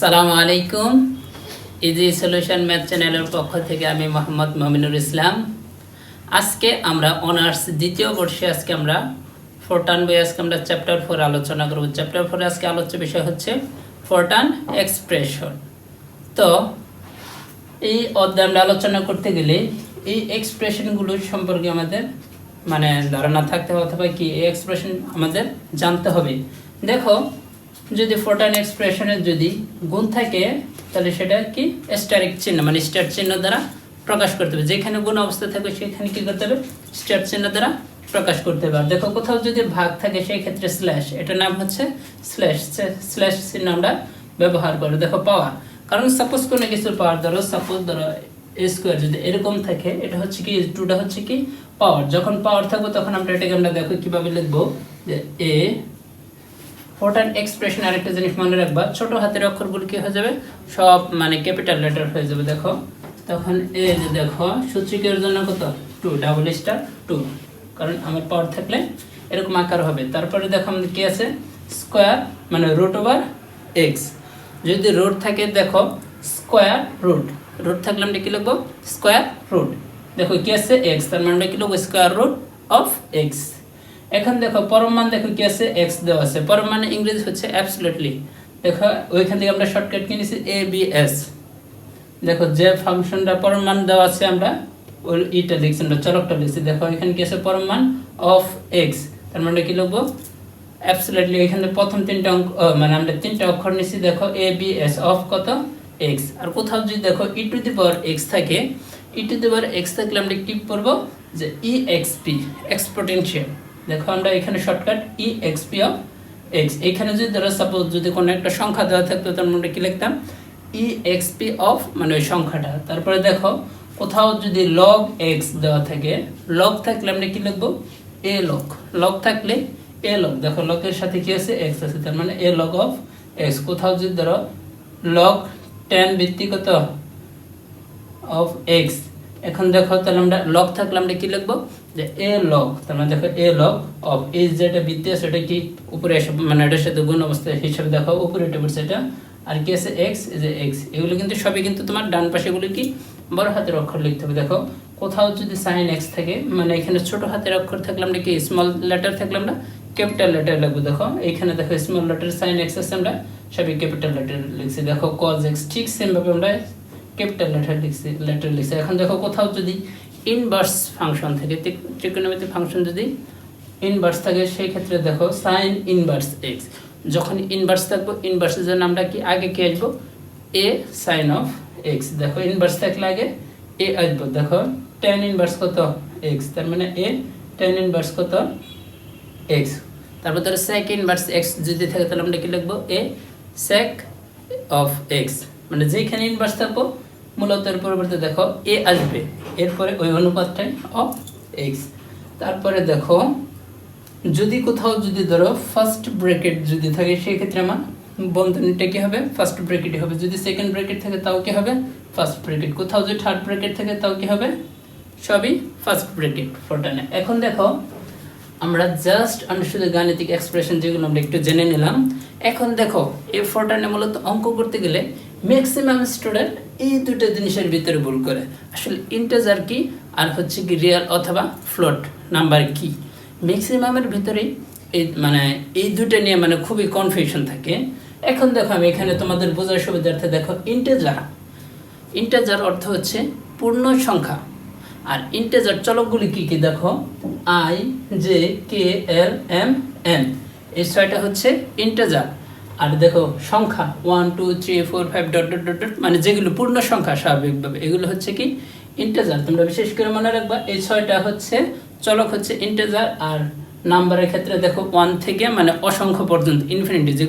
আসসালামু আলাইকুম। Easy solution math চ্যানেলের পক্ষ থেকে আমি মোহাম্মদ মমিনুল ইসলাম। আজকে আমরা অনার্স দ্বিতীয় বর্ষে আজকে আমরা ফোরটান বই আজকে আমরা চ্যাপ্টার 4 আলোচনা করব। চ্যাপ্টার 4 আজকে আলোচ্য বিষয় হচ্ছে ফোরটান এক্সপ্রেশন। তো এই অধ্যায় আমরা আলোচনা করতে গেলে এই এক্সপ্রেশনগুলো সম্পর্কে আমাদের ধারণা থাকতে হবে, অথবা কি এই এক্সপ্রেশন আমাদের জানতে হবে। দেখো, যদি ফোরটান এক্সপ্রেশনের যদি গুণ থাকে তাহলে সেটা কি স্টারিক চিহ্ন স্টার চিহ্ন দ্বারা প্রকাশ করতে হবে। যেখানে গুণ অবস্থা থাকবে সেখানে কি করতে হবে, স্টার চিহ্ন দ্বারা প্রকাশ করতে হবে। আর দেখো, কোথাও যদি ভাগ থাকে সেই ক্ষেত্রে স্ল্যাশ, এটার নাম হচ্ছে স্ল্যাশ চিহ্ন আমরা ব্যবহার করি। দেখো, পাওয়ার, কারণ সাপোজ কোনো কিছুর পাওয়ার সাপোজ ধরো এ স্কোয়ার যদি এরকম থাকে, এটা হচ্ছে কি টুটা হচ্ছে কি পাওয়ার। যখন পাওয়ার থাকবে তখন এটাকে আমরা দেখো কিভাবে লিখবো, যে এ ফোরটান এক্সপ্রেশন। আরেকটা জিনিস মনে রাখবা, ছোট হাতের অক্ষরগুলো কি হয়ে যাবে, সব ক্যাপিটাল লেটার হয়ে যাবে। দেখো, তখন এ যে দেখো সূচকের জন্য কত 2 ডাবল স্টার 2, কারণ আমার পাওয়ার থাকলে এরকম আকার হবে। তারপরে দেখো আমাদের কি আছে, স্কোয়ার রুট ওভার এক্স। যদি রুট থাকে দেখো স্কোয়ার রুট থাকলে আমরা কি লিখবো, স্কোয়ার রুট। দেখো কি আছে এক্স, তার মানে কি লিখবো স্কোয়ার রুট অফ এক্স। এখন দেখো পরম মান, দেখো কি আছে এক্স দেওয়া আছে। পরম মানে ইংরেজি হচ্ছে অ্যাবসলিউটলি। দেখো ওইখান থেকে আমরা শর্টকাট কি নিয়েছি ABS। দেখো যে ফাংশনটা পরম মান দেওয়া আছে আমরা ওই ইটা লিখছি, আমরা চলকটা লিখছি। দেখো এখানে কি আছে পরম মান অফ এক্স, তার মানে কি লিখবো অ্যাবসলিউটলি। এখানে প্রথম তিনটা অঙ্ক আমরা তিনটা অক্ষর নিয়েছি। দেখো ABS অফ কত এক্স। আর কোথাও যদি দেখো e to the power x থাকে, e to the power x থাকলে আমরা কি করবো, যে EXP এক্সপোনেনশিয়াল। দেখো আমরা এখানে শর্টকাট EXP অফ এক্স। এখানে যদি ধরো সাপোজ যদি কোনো একটা সংখ্যা দেওয়া থাকতো, তার মধ্যে কি লিখতাম EXP অফ ওই সংখ্যাটা। তারপরে দেখো কোথাও যদি লগ এক্স দেওয়া থাকে, লগ থাকলে আমরা কি লিখবো A লগ। লগ থাকলে A লগ। দেখো লগের সাথে কি আছে এক্স আছে, তার মানে A লগ অফ এক্স। কোথাও যদি ধরো লগ 10 ভিত্তি কত অফ এক্স। এখন দেখো তাহলে আমরা লগ থাকলে আমরা কি লিখবো, যে A লগ। তার মানে দেখো A লগ অফ এই যেটা বৃত্তি আছে ওটা কি উপরে এসে এটার সাথে গুণ অবস্থা হিসাবে দেখো উপরে এটা পড়ছে এটা। আর কি আছে এক্স, এই যে এক্স। এগুলো কিন্তু সবই কিন্তু তোমার ডান পাশে এগুলো কি বড় হাতের অক্ষর লিখতে হবে। দেখো কোথাও যদি সাইন এক্স থাকে, এখানে ছোট হাতের অক্ষর থাকলে আমরা কি স্মল লেটার থাকলে আমরা ক্যাপিটাল লেটার লিখবো। দেখো এইখানে দেখো স্মল লেটার সাইন এক্স আছে, আমরা সবই ক্যাপিটাল লেটার লিখছি। দেখো কজ এক্স ঠিক সেম ভাবে আমরা ক্যাপিটাল লেটার লিখছি। এখন দেখো কোথাও যদি ইনভার্স ফাংশন থাকে, ত্রিকোণমিতিক ফাংশন যদি ইনভার্স থাকে, সেই ক্ষেত্রে দেখো সাইন ইনভার্স এক্স। যখন ইনভার্স থাকবো, ইনভার্সের জন্য আমরা কি আগে কি আসবো, A সাইন অফ এক্স। দেখো ইনভার্স থাকলে আগে A আসবো। দেখো tan ইনভার্স কত এক্স, তার মানে A tan ইনভার্স কত এক্স। তারপর ধরো sec ইনভার্স এক্স যদি থাকে, তাহলে আমরা কি লিখবো A sec অফ এক্স। যেখানে ইনভার্স থাকবো মূলত এর পরিবর্তে দেখো A আসবে, এরপরে ওই অনুপাতটাই অফ এক্স। তারপরে দেখো যদি কোথাও যদি ধরো ফার্স্ট ব্র্যাকেট যদি থাকে, সেই ক্ষেত্রে আমার বন্ধনীটা কি হবে, ফার্স্ট ব্র্যাকেট হবে। যদি সেকেন্ড ব্র্যাকেট থাকে তাও কি হবে ফার্স্ট ব্র্যাকেট। কোথাও যদি থার্ড ব্র্যাকেট থাকে তাও কি হবে, সবই ফার্স্ট ব্র্যাকেট ফোরটানে। এখন দেখো আমরা জাস্ট শুধু গাণিতিক এক্সপ্রেশন যেগুলো আমরা একটু জেনে নিলাম। এখন দেখো এই ফোরটানে মূলত অঙ্ক করতে গেলে ম্যাক্সিমাম স্টুডেন্ট এই দুটো জিনিসের ভিতরে ভুল করে। আসলে ইন্টিজার কি আর হচ্ছে কি রিয়েল অথবা ফ্লোট নাম্বার কি, ম্যাক্সিমামের ভিতরেই এই এই দুটো নিয়ে খুবই কনফিউশন থাকে। এখন দেখো আমি এখানে তোমাদের বোঝার সুবিধার্থে দেখো ইন্টিজার অর্থ হচ্ছে পূর্ণ সংখ্যা। আর ইন্টিজার চলকগুলি কি কি দেখো, I J K L M N, এই ছয়টা হচ্ছে ইন্টিজার। আর দেখো সংখ্যা 1 2 3 4 5 ডট ডট ডট ডট, যেগুলো পূর্ণ সংখ্যা স্বাভাবিকভাবে এগুলো হচ্ছে কি ইন্টিজার। তোমরা বিশেষ করে মনে রাখবা এই ছয়টা হচ্ছে চলক হচ্ছে ইন্টিজার। আর নাম্বারের ক্ষেত্রে দেখো 1 থেকে অসংখ্য পর্যন্ত ইনফিনিটি, যে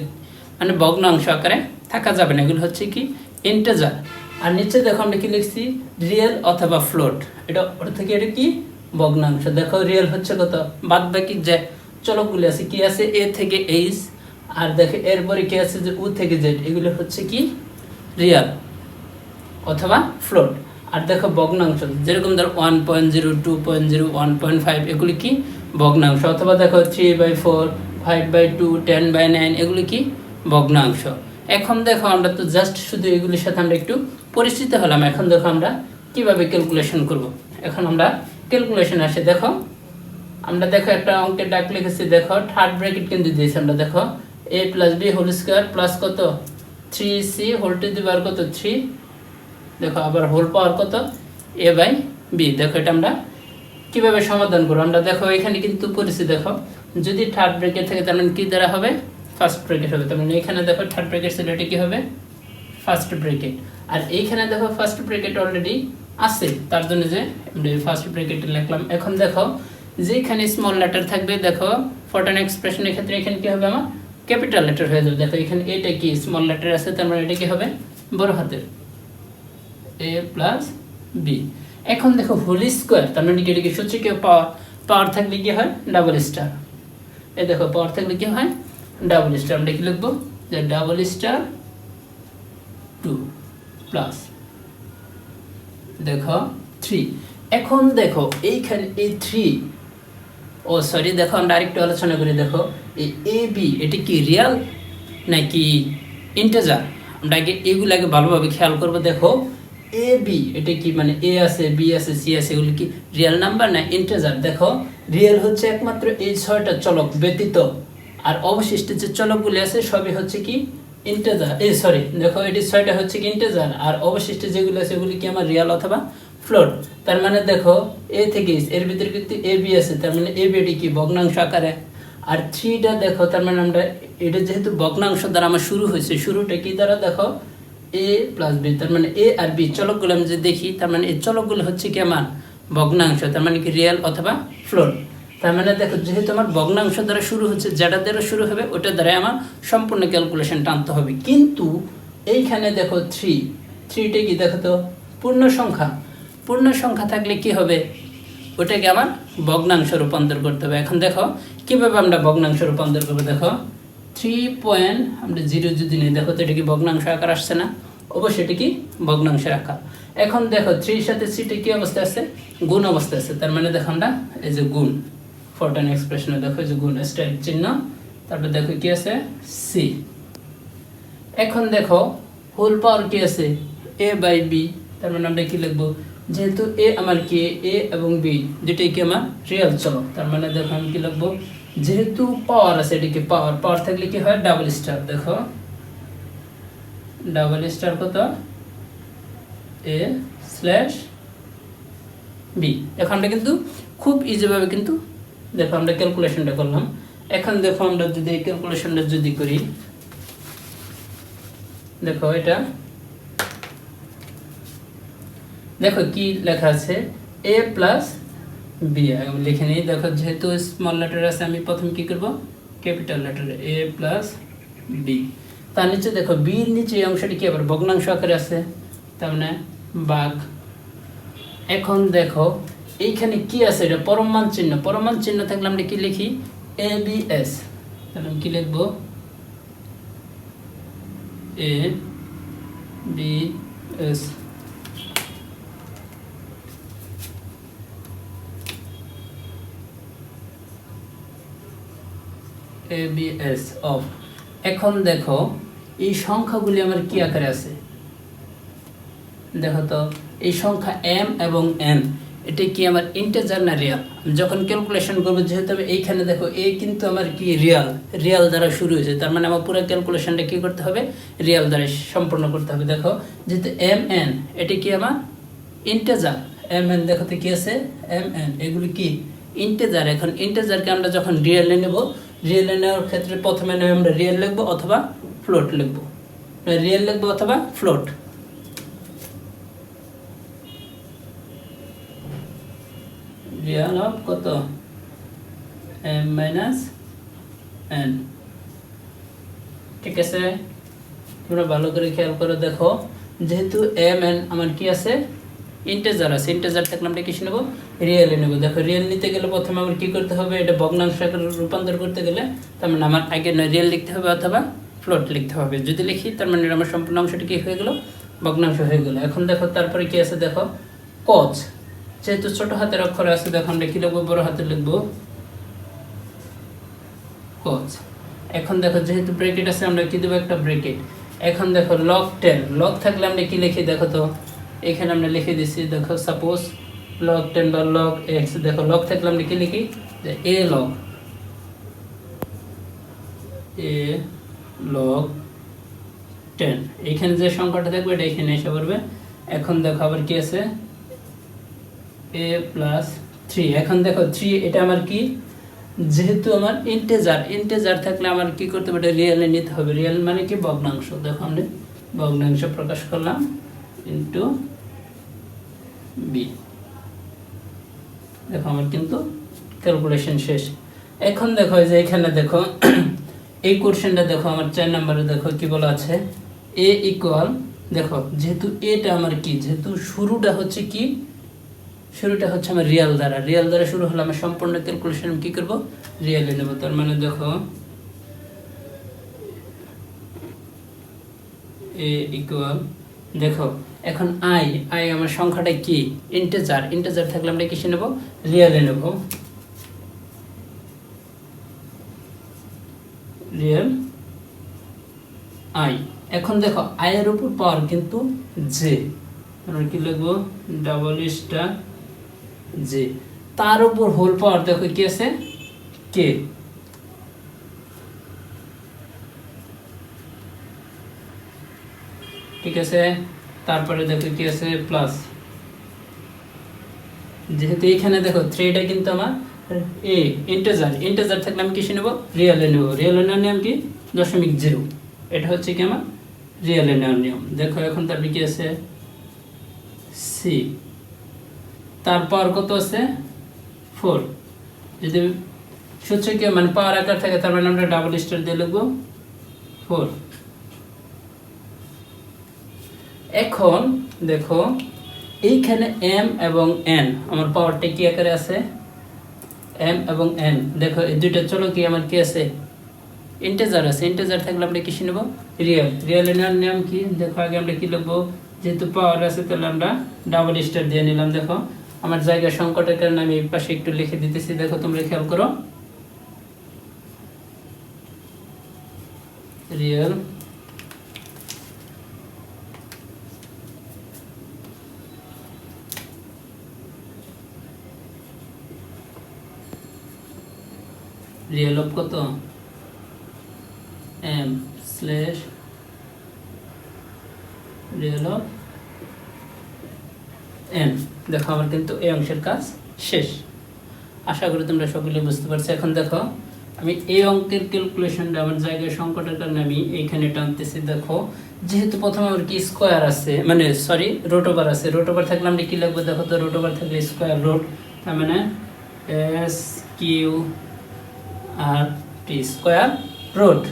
ভগ্নাংশ আকারে থাকা যাবে না, এগুলো হচ্ছে কি ইন্টিজার। আর নিচে দেখো আমরা কি লিখছি রিয়েল অথবা ফ্লোট, এটা ওর থেকে এটা কি ভগ্নাংশ। দেখো রিয়েল হচ্ছে কত, বাদ বাকি যে চলকগুলি আছে কি আছে A থেকে H, আর দেখো এরপরে কি আছে যে U থেকে Z, এগুলো হচ্ছে কি রিয়েল অথবা ফ্লোট। আর দেখো ভগ্নাংশ যেরকম ধরো 1.0 2.0 1.5 এগুলি কি ভগ্নাংশ। অথবা দেখো 3/4 5/2 10/9 এগুলি কি ভগ্নাংশ। এখন দেখো আমরা তো জাস্ট শুধু এগুলির সাথে আমরা একটু পরিচিত হলাম। এখন দেখো আমরা কিভাবে ক্যালকুলেশন করব। এখন আমরা ক্যালকুলেশন আসে দেখো, আমরা দেখো একটা অঙ্কের ডাক লিখেছি, দেখো থার্ড ব্র্যাকেট কিন্তু দিয়েছি আমরা, দেখো a plus B whole square plus কত 3c হোল টু দি পাওয়ার কত 3, দেখো আবার হোল পাওয়ার কত a বাই বি। দেখো এটা আমরা কিভাবে সমাধান করব। আমরা দেখো এখানে কিন্তু পড়েছি, দেখো যদি থার্ড ব্র্যাকেট থাকে তার মানে কি দ্বারা হবে, ফার্স্ট ব্র্যাকেট হবে। তার মানে এখানে দেখো থার্ড ব্র্যাকেট ছিল, এটা কি হবে ফার্স্ট ব্র্যাকেট। আর এইখানে দেখো ফার্স্ট ব্র্যাকেট অলরেডি আছে, তার জন্য যে আমরা ফার্স্ট ব্র্যাকেটে লিখলাম। এখন দেখো যেখানে স্মল লেটার থাকবে, দেখো ফরটান এক্সপ্রেশনের ক্ষেত্রে এখানে কি হবে আমার ক্যাপিটাল লেটার হয়ে যাবে। দেখো এখানে এটা কি স্মল লেটার আছে, তার মানে এটা কি হবে বড় হাতের a প্লাস বি। এখন দেখো হোল স্কোয়ার, তার মানে কি সূচকীয় পাওয়ার থাকলে কি হয় ডাবল স্টার। এই দেখো পাওয়ার থাকলে কি হয় ডাবল স্টার। আমরা কি লিখবো যে ডাবল স্টার 2 প্লাস দেখো 3। এখন দেখো এইখানে এই 3, ও সরি দেখো আমরা আরেকটু আলোচনা করি। দেখো এই এ বি এটা কি রিয়াল নাকি ইন্টিজার, আমরা আগে এগুলো আগে ভালোভাবে খেয়াল করবো। দেখো এ বি এটা কি মানে এ আছে বি আছে সি আছে, এগুলো কি রিয়েল নাম্বার না ইন্টিজার। দেখো রিয়েল হচ্ছে একমাত্র এই 6টা চলক ব্যতীত, আর অবশিষ্ট যে চলকগুলি আছে সবই হচ্ছে কি ইন্টিজার। এই সরি দেখো এটি 6টা হচ্ছে কি ইন্টিজার, আর অবশিষ্ট যেগুলো আছে এগুলি কি আমার রিয়েল অথবা ফ্লোট। তার মানে দেখো এ থেকে এর ভিতরে কিন্তু এ বি আছে, তার মানে এ বি এটি কি ভগ্নাংশ আকারে। আর 3টা দেখো তার মানে আমরা এটা যেহেতু ভগ্নাংশ দ্বারা আমার শুরু হয়েছে, শুরুটা কি দ্বারা দেখো এ প্লাস বি, তার মানে এ আর বি চলকগুলো আমি যে দেখি, তার মানে এই চলকগুলো হচ্ছে কি আমার ভগ্নাংশ, তার মানে কি রিয়েল অথবা ফ্লোট। তার মানে দেখো যেহেতু আমার ভগ্নাংশ দ্বারা শুরু হচ্ছে, যেটা দ্বারা শুরু হবে ওটা দ্বারাই আমার সম্পূর্ণ ক্যালকুলেশন টানতে হবে। কিন্তু এইখানে দেখো 3টা কি দেখো তো পূর্ণ সংখ্যা, পূর্ণ সংখ্যা থাকলে কি হবে ওটাকে আমার ভগ্নাংশ রূপান্তর করতে হবে। এখন দেখো কিভাবে আমরা ভগ্নাংশ রূপান্তর করবো। দেখো 3.0 যদি নেই, দেখো তো এটা কি ভগ্নাংশ আকার আসছে না, অবশ্যই এটা কি ভগ্নাংশের আকার। এখন দেখো 3 এর সাথে সিটা কি অবস্থা আছে গুণ অবস্থা আছে, তার মানে দেখো আমরা এই যে গুণ ফরটান এক্সপ্রেশনে দেখো যে গুণ স্টার চিহ্ন, তারপর দেখো কি আছে সি। এখন দেখো হোল পাওয়ার কি আছে এ বাই বি, তার মানে আমরা কি লিখবো যেহেতু এ আমার কি এ এবং বি দুটোই কি আমার রিয়েল চলক, তার মানে দেখো আমি কি লিখবো যেহেতু পাওয়ার আছে এটিকে পাওয়ার, পাওয়ার থাকলে কি হয় ডাবল স্টার। দেখো ডাবল স্টার কত এ স্ল্যাশ বি। এখন আমরা কিন্তু খুব ইজিভাবে কিন্তু দেখো আমরা ক্যালকুলেশনটা করলাম। এখন দেখো আমরা যদি এই ক্যালকুলেশনটা যদি করি, দেখো এটা দেখো কি লেখা আছে এ প্লাস বি, আমি লিখে নিই। দেখো যেহেতু স্মল লেটার আছে আমি প্রথম কি করব ক্যাপিটাল লেটার এ প্লাস বি, তার নিচে দেখো বির নিচে এই অংশটি কি আবার ভগ্নাংশ আকারে আছে, তার মানে ভাগ। এখন দেখো এইখানে কি আছে এটা পরমান চিহ্ন, পরমান চিহ্ন থাকলে আমরা কি লিখি এ বি এস, তাহলে আমি কি লিখবো A B S. ABS of. এখন দেখো এই সংখ্যাগুলি আমার কি আকারে আছে, দেখো তো এই সংখ্যা m এবং n এটা কি আমার ইন্টিজার না রিয়াল। যখন ক্যালকুলেশন করবো যেহেতু আমি এইখানে দেখো এ কিন্তু আমার কি রিয়াল, রিয়াল দ্বারা শুরু হয়েছে, তার মানে আমার পুরো ক্যালকুলেশনটা কি করতে হবে রিয়াল দ্বারা সম্পূর্ণ করতে হবে। দেখো যেহেতু mn এটা কি আমার ইন্টিজার, mn দেখো তো কি আছে mn এগুলি কি ইন্টিজার। এখন ইন্টিজারকে আমরা যখন রিয়েলে নেব, রিয়েলে নেওয়ার ক্ষেত্রে প্রথমে নেবে আমরা রিয়েল লিখবো অথবা ফ্লোট লিখবো, রিয়েল লিখবো অথবা ফ্লোট। রিয়াল অফ কত m মাইনাস n, ঠিক আছে। তোমরা ভালো করে খেয়াল করে দেখো যেহেতু mn আমার কি আছে ইন্টিজার আছে, ইন্টিজার থাকলে আমরা কি নেব রিয়েলে নেব। দেখো রিয়েল নিতে গেলে প্রথমে আমার কি করতে হবে এটা ভগ্নাংশ আকারে রূপান্তর করতে গেলে তার মানে আমার আগে রিয়েল লিখতে হবে অথবা ফ্লোট লিখতে হবে। যদি লিখি তার মানে আমার সম্পূর্ণ অংশটি কি হয়ে গেল ভগ্নাংশ হয়ে গেল। এখন দেখো তারপরে কি আছে দেখো কজ, যেহেতু ছোট হাতের অক্ষর আছে দেখো আমরা কি লিখবো বড় হাতে লিখবো কজ। এখন দেখো যেহেতু ব্র্যাকেট আছে আমরা কি দেবো একটা ব্র্যাকেট। এখন দেখো লগ 10 লগ থাকলে আমরা কি লিখি দেখো তো, এখানে আমরা লিখে দিচ্ছি দেখো সাপোজ লগ 10 বা লগ x। দেখো লগ থাকলে আমরা কি লিখি যে a log 10। এখানে যে সংখ্যাটা থাকবে এটা এখানে এসে পড়বে। এখন দেখো আবার কি আছে a প্লাস 3। এখন দেখো 3 এটা আমার কি, যেহেতু আমার ইন্টেজার থাকলে আমার কি করতে হবে, এটা রিয়েলে নিতে হবে। রিয়েল মানে কি ভগ্নাংশ। দেখো আমরা ভগ্নাংশ প্রকাশ করলাম ইন্টু বি। দেখো আমার কিন্তু ক্যালকুলেশন শেষ। এখন দেখো যে এখানে দেখো এই কোশ্চেনটা দেখো আমার 4 নম্বরে দেখো কি বলা আছে a ইকুয়াল, দেখো যেহেতু এটা আমার কি, যেহেতু শুরুটা হচ্ছে কি, শুরুটা হচ্ছে আমার রিয়েল দ্বারা শুরু হলে আমার সম্পূর্ণ ক্যালকুলেশন কি করব, রিয়েলে নেব। তার মানে দেখো a ইকুয়াল, দেখো এখন i আমার সংখ্যাটা কি, ইন্টেজার থাকলে আমরা কিসে নেব, রিয়েলে নেব, রিয়েল i। এখন দেখো i এর উপর পাওয়ার কিন্তু j, আমরা কি লিখবো ডাবল স্টার j, তার উপর হোল পাওয়ার দেখো কি আছে k। ঠিক আছে, তারপরে দেখো কি আছে প্লাস, যেহেতু এখানে দেখো 3 টা কিন্তু আমার a ইন্টেজার থাকলে আমি কিসে নেব, রিয়েলে নেব। রিয়েলে নেওয়ার নিয়ম কি 0.0, এটা হচ্ছে কি আমার রিয়েলে নেওয়ার নিয়ম। দেখো এখন তারপরে কি আছে c, তারপর কত আছে 4। যদি সূত্র কি মানে পাওয়ার আকার থাকে তার মানে আমরা ডাবল স্টার দিয়ে লিখবো 4। এখন দেখো এইখানে m এবং n আমার পাওয়ারটা কি আকারে আছে, m এবং n। দেখো এই দুইটা চলো কি আমার কি আছে, ইন্টেজার আছে। ইন্টেজার থাকলে আমরা কিসে নেব, রিয়েলে নেওয়ার নিয়ম কি, দেখো আগে আমরা কি লিখবো, যেহেতু পাওয়ার আছে তাহলে আমরা ডাবল স্টার দিয়ে নিলাম। দেখো আমার জায়গার সংকটের কারণে আমি এই পাশে একটু লিখে দিতেছি, দেখো তোমরা খেয়াল করো, রিয়েল অফ কত m slash real of n। দেখো আমার কিন্তু এই অংশের কাজ শেষ। আশা করি তোমরা সকলে বুঝতে পারছো। এখন দেখো আমি এই অঙ্কের ক্যালকুলেশনটা আমার জায়গায় সংকটের কারণে আমি এইখানে টানতেছি। দেখো যেহেতু প্রথমে আমার কি স্কোয়ার আছে, মানে সরি রুট ওভার আছে, রুট ওভার থাকলে আমরা কি লিখবো, দেখো তো রুট ওভার থাকলে স্কোয়ার রুট, তার মানে s কিউ আর টি স্কোয়ার রুট।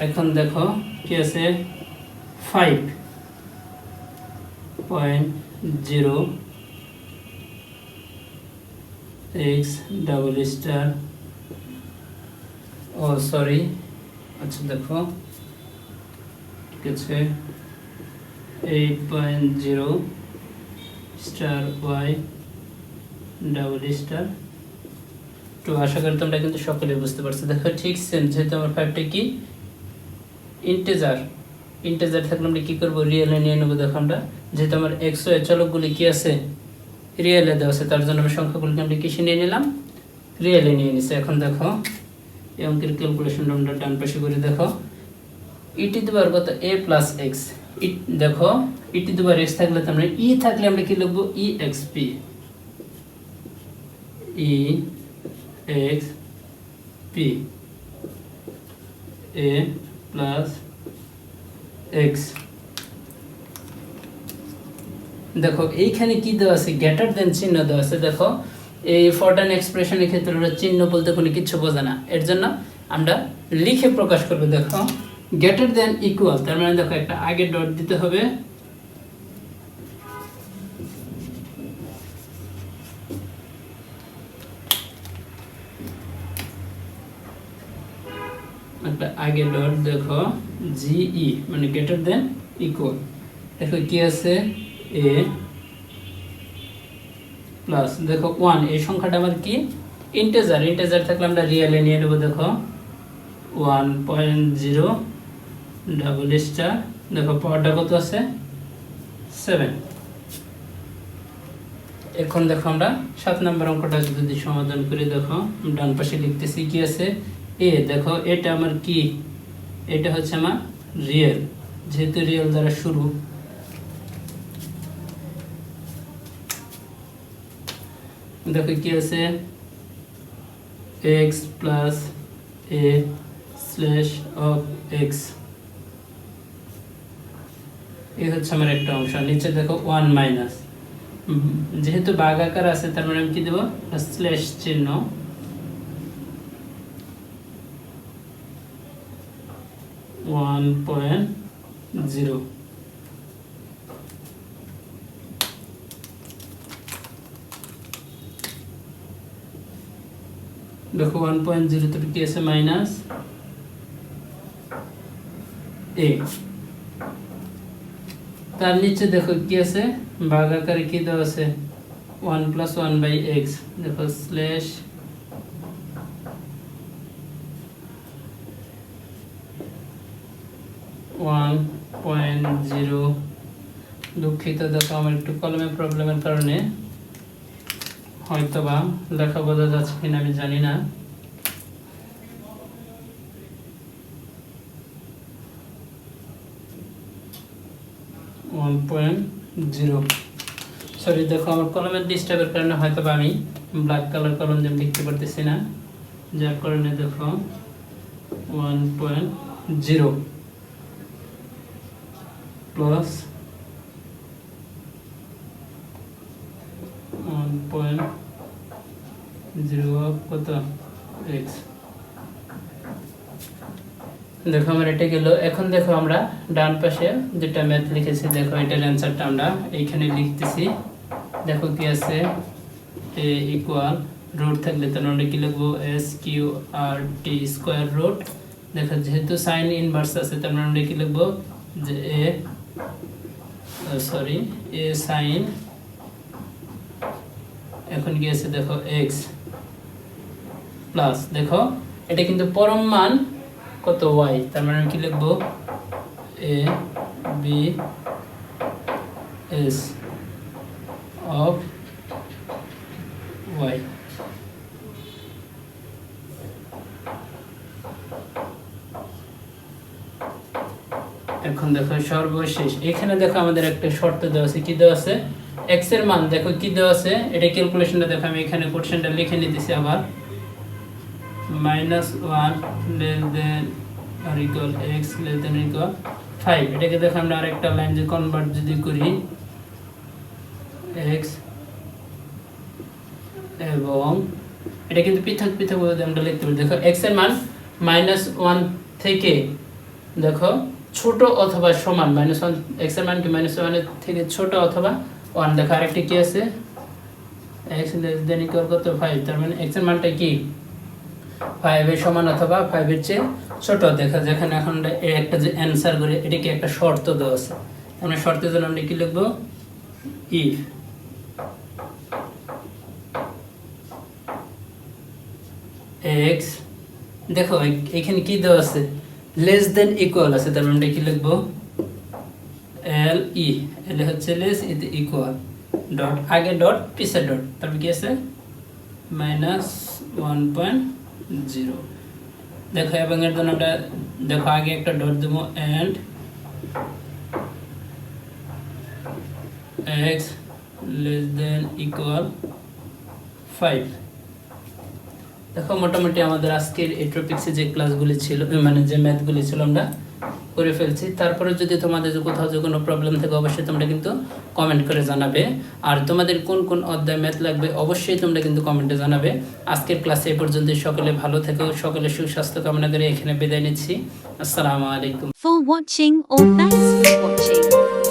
এখন দেখো কি আছে 5.0 x ডাবল স্টার, ও সরি আচ্ছা দেখো ঠিক আছে 8.0 স্টার y ডাবল স্টার 2। আশা করি তোমরা কিন্তু সকলে বুঝতে পারছো। দেখো ঠিক সেম, যেহেতু আমার 5টা কি ইন্টেজার থাকলে আমরা কি করবো, রিয়েলে নিয়ে নেবো। দেখো আমরা যেহেতু আমার এক্স ওয়াই চলকগুলি কি আছে, রিয়েলে দেওয়া আছে, তার জন্য আমি সংখ্যাগুলিকে আমরা কিসে নিয়ে নিলাম, রিয়েলে নিয়ে নিছি। এখন দেখো এই অঙ্কের ক্যালকুলেশনটা আমরা ডান পাশে করে দেখো ই টু দি পাওয়ার কত a প্লাস এক্স। দেখো ই টু দি পাওয়ার এক্স থাকলে আমরা ই থাকলে আমরা কি লিখবো e x p, e x p a plus x. দেখো এইখানে কি দেওয়া আছে, গ্রেটার দেন চিহ্ন দেওয়া আছে। দেখো এই ফরটান এক্সপ্রেশনের ক্ষেত্রে ওরা চিহ্ন বলতে কোনো কিছু বোঝে না, এর জন্য আমরা লিখে প্রকাশ করবো। দেখো গ্রেটার দেন ইকুয়াল, তার মানে দেখো একটা আগে ডট দিতে হবে, একটা আগে ডট দেখো জিই মানে গ্রেটার দেন ইকুয়াল। দেখো কি আছে এ প্লাস দেখো 1, এই সংখ্যাটা আমার কি ইন্টেজার থাকলে আমরা রিয়েলে নিয়ে নেব। দেখো 1.0 ডাবল স্টার, দেখো পাওয়ারটা কত আছে 7। এখন দেখো আমরা 7 নম্বর অঙ্কটা যদি সমাধান করি, দেখো ডান পাশে লিখতেছি কি আছে এ। দেখো এটা আমার কি, এটা হচ্ছে আমার রিয়েল, যেহেতু রিয়েল দ্বারা শুরু। দেখো কি আছে x plus a slash of x, এই হচ্ছে আমার একটা অংশ। নিচে দেখো 1 মাইনাস, যেহেতু ভাগাকার আছে তার মানে আমি কি দেবো স্ল্যাশ চিহ্ন, ওয়ান পয়েন্ট জিরো। দেখো 1.0 তো কি আছে মাইনাস a। তার নিচে দেখো কি আছে ভাগাকারে কি দেওয়া আছে 1 + 1/x, দেখো স্ল্যাশ ওয়ান পয়েন্ট জিরো। দুঃখিত, দেখো আমার একটু কলমে প্রবলেমের কারণে হয়তোবা লেখা বোঝা যাচ্ছে কিনা আমি জানি না। সরি, দেখো আমার কলমের ডিস্টার্বের কারণে হয়তোবা আমি ব্ল্যাক কালার কলম দিয়ে লিখতে পারতেছি না, যার কারণে দেখো 1.0 প্লাস 1.0 কত x। দেখো আমার এটা গেল। এখন দেখো আমরা ডান পাশে যেটা ম্যাথ লিখেছি, দেখো এটার অ্যান্সারটা আমরা এইখানে লিখতেছি। দেখো কি আছে a ইকুয়াল রুট থাকলে তার আমরা কি লিখবো SQRT স্কয়ার রুট। দেখো যেহেতু সাইন ইনভার্স আছে তার মানে আমরা কি লিখবো যে a সাইন, এখন কি আছে দেখো x প্লাস, দেখো এটা কিন্তু পরম মান কত y, তার মানে আমি কি লিখবো a b s of y। এখন দেখো সর্বশেষ এখানে দেখো আমাদের একটা শর্ত দেওয়া আছে, কি দেওয়া আছে x এর মান দেখো কি দেওয়া আছে, এটা ক্যালকুলেশনটা দেখো আমি এখানে কোশ্চেনটা লিখে নিতেছি আবার। -1 < x < 5, এটাকে দেখো আমরা আরেকটা লাইন যে কনভার্ট যদি করি x এবং এটা কিন্তু পৃথক পৃথক ভাবে আমরা লিখতে পারি। দেখো x এর মান -1 থেকে দেখো ছোট অথবা সমান, -1 x এর মান কি -1 এর থেকে ছোট অথবা 1। দেখো আরেকটা কি আছে x < কত 5, তার মানে x এর মানটা কি 5 এর সমান অথবা 5 এর চেয়ে ছোট। দেখো যেখানে এখন একটা যে অ্যানসার করে এটা কি একটা শর্ত দেওয়া আছে, আমরা শর্তের জন্য আমরা কি লিখবো if x, দেখো এখানে কি দেওয়া আছে লেস দেন ইকুয়াল আছে, তার মানে কি লিখবো l e, l হচ্ছে লেস, এতে ইকুয়াল, ডট আগে ডট পিছে ডট, তারপর কি আছে -1.0। দেখো এবং এর জন্য আমরা দেখো আগে একটা ডট দেবো and x less than equal 5। দেখো মোটামুটি আমাদের আজকের এই টপিক্সে যে ক্লাসগুলি ছিল, মানে যে ম্যাথগুলি ছিল আমরা করে ফেলছি। তারপরে যদি তোমাদের কোথাও যে কোনো প্রবলেম থাকে অবশ্যই তোমরা কিন্তু কমেন্ট করে জানাবে, আর তোমাদের কোন কোন অধ্যায় ম্যাথ লাগবে অবশ্যই তোমরা কিন্তু কমেন্টে জানাবে। আজকের ক্লাসে এই পর্যন্ত, সকলে ভালো থেকো, সকলে সুস্বাস্থ্য কামনা করে এখানে বিদায় নিচ্ছি। আসসালামু আলাইকুম। For watching or thanks for watching.